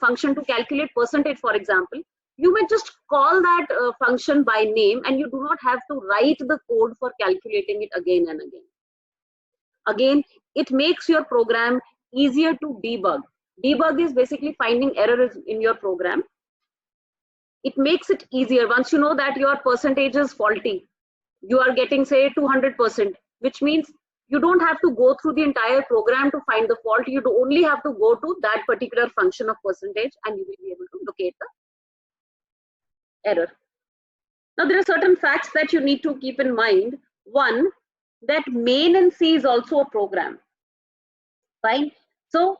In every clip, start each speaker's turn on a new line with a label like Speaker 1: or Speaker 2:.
Speaker 1: function to calculate percentage, for example, you may just call that function by name, and you do not have to write the code for calculating it again and again. Again, it makes your program easier to debug. Debug is basically finding errors in your program. It makes it easier. Once you know that your percentage is faulty, you are getting say 200%, which means you don't have to go through the entire program to find the fault. You only have to go to that particular function of percentage, and you will be able to locate the error. Now, there are certain facts that you need to keep in mind. One, that main in C is also a program. Fine. So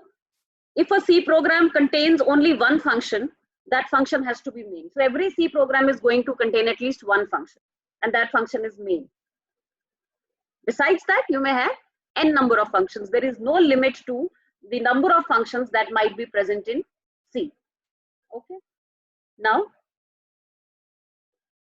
Speaker 1: if a C program contains only one function, that function has to be main. So every C program is going to contain at least one function, and that function is main. Besides that, you may have n number of functions. There is no limit to the number of functions that might be present in C. Okay. Now,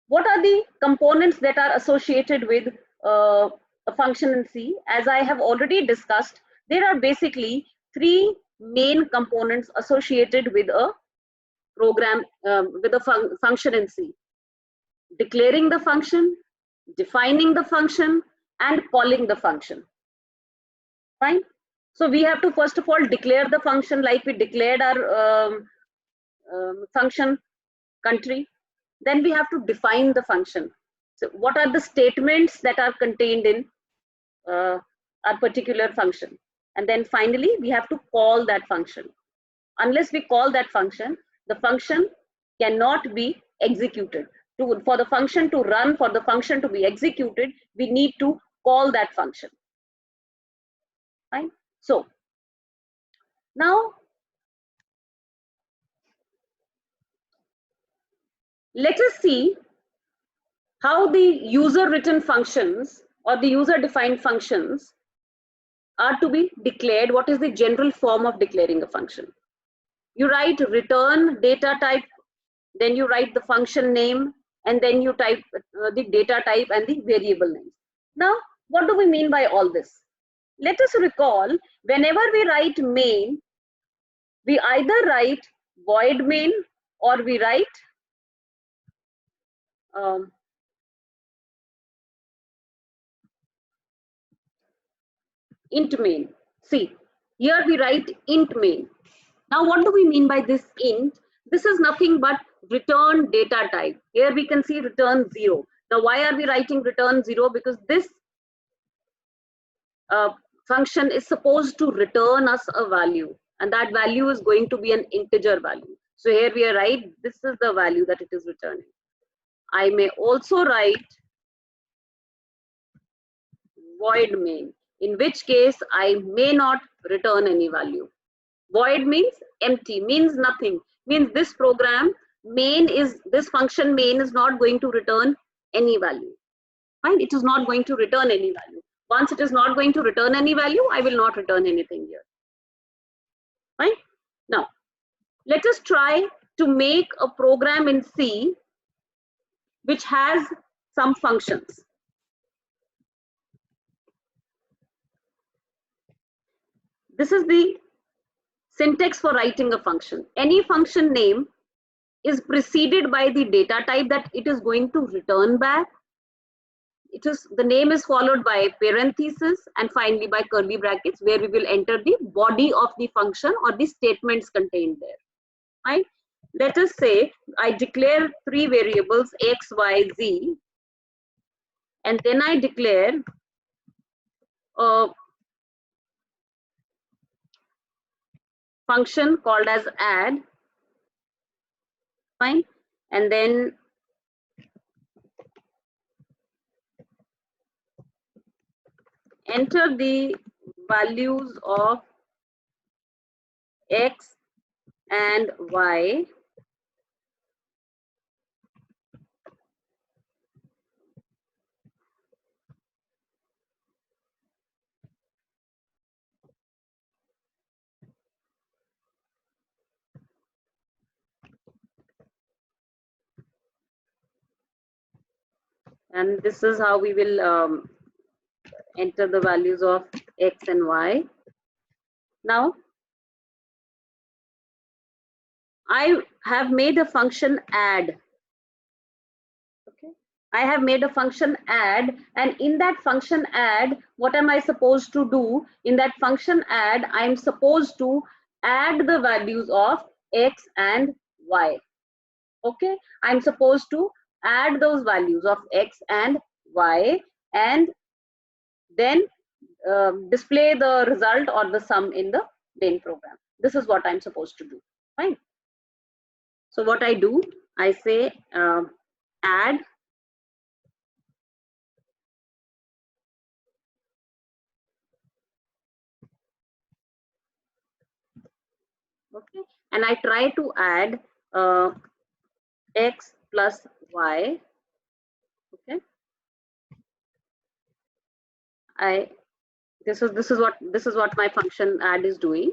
Speaker 1: what are the components that are associated with a function in C? As I have already discussed, there are basically three main components associated with a program, with a function in C: declaring the function, defining the function, and calling the function. Fine. So we have to first of all declare the function, like we declared our function country. Then we have to define the function. So what are the statements that are contained in our particular function? And then finally, we have to call that function. Unless we call that function, the function cannot be executed. For the function to run, for the function to be executed, we need to call that function. Fine. So now let us see how the user written functions or the user defined functions are to be declared. What is the general form of declaring a function? You write return data type, then you write the function name, and then you type the data type and the variable names. Now, what do we mean by all this? Let us recall, whenever we write main, we either write void main or we write int main. See, here we write int main. Now, what do we mean by this int? This is nothing but return data type. Here we can see return 0. Now, why are we writing return 0? Because this function is supposed to return us a value, and that value is going to be an integer value. So here we are write, this is the value that it is returning. I may also write void main, in which case I may not return any value. Void means empty, means nothing, means this program main is, this function main is not going to return any value. Fine, it is not going to return any value. Once it is not going to return any value, I will not return anything here. Fine. Now, let us try to make a program in C which has some functions. This is the syntax for writing a function. Any function name is preceded by the data type that it is going to return back. It is, the name is followed by parenthesis and finally by curly brackets, where we will enter the body of the function or the statements contained there. Right? Let us say I declare three variables x, y, z, and then I declare a function called as add. Fine. And then enter the values of x and y. And this is how we will enter the values of x and y. Now, I have made a function add. Okay, I have made a function add, and in that function add, what am I supposed to do? In that function add, I'm supposed to add the values of x and y. Okay, I'm supposed to add those values of x and y, and then display the result or the sum in the main program. This is what I'm supposed to do. Fine. So what I do, I say add okay, and I try to add x plus y. Okay, this is what my function add is doing.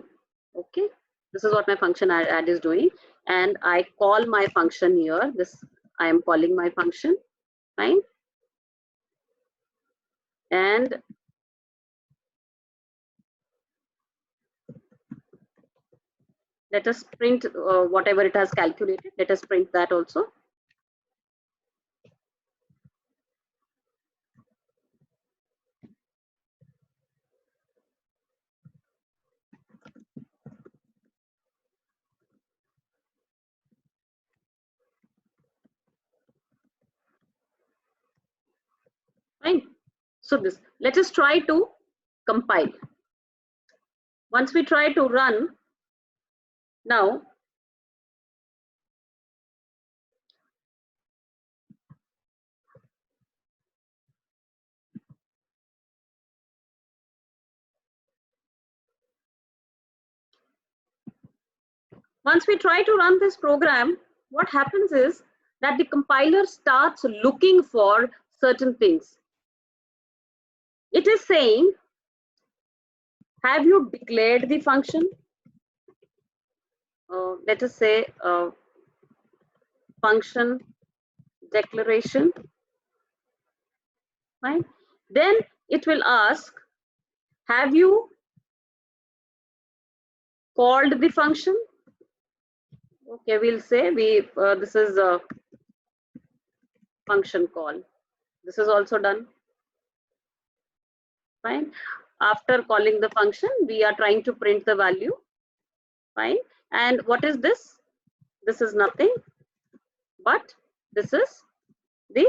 Speaker 1: Okay, this is what my function add is doing, and I call my function here. This I am calling my function. Fine, and let us print whatever it has calculated. Let us print that also. Fine. So this, let us try to compile. Once we try to run, now once we try to run this program, what happens is that the compiler starts looking for certain things. It is saying, have you declared the function? Let us say function declaration. Right? Then it will ask, have you called the function? Okay, we'll say this is a function call. This is also done. Fine. After calling the function, we are trying to print the value. Fine. And what is this? This is nothing, but this is the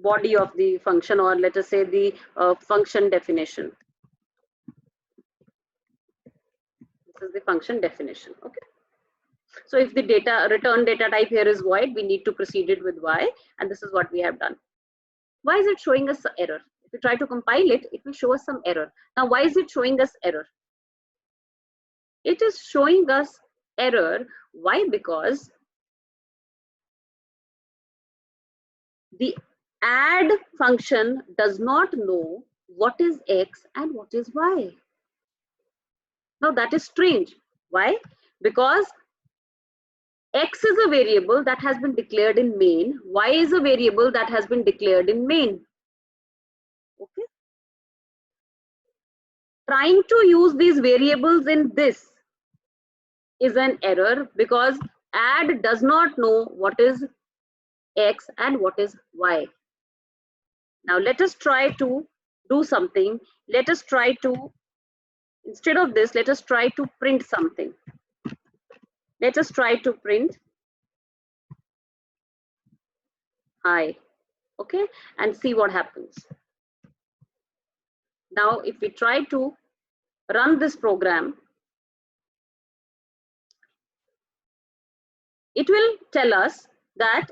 Speaker 1: body of the function, or let us say the function definition. This is the function definition. Okay. So if the return data type here is void, we need to proceed it with y, and this is what we have done. Why is it showing us error? If we try to compile it, it will show us some error. Now, why is it showing us error? It is showing us error. Why? Because the add function does not know what is x and what is y. Now that is strange. Why? Because x is a variable that has been declared in main, y is a variable that has been declared in main. Okay. Trying to use these variables in this is an error, because add does not know what is x and what is y. Now let us try to do something. Let us try to, instead of this, let us try to print something. Let us try to print hi, okay, and see what happens. Now if we try to run this program, it will tell us that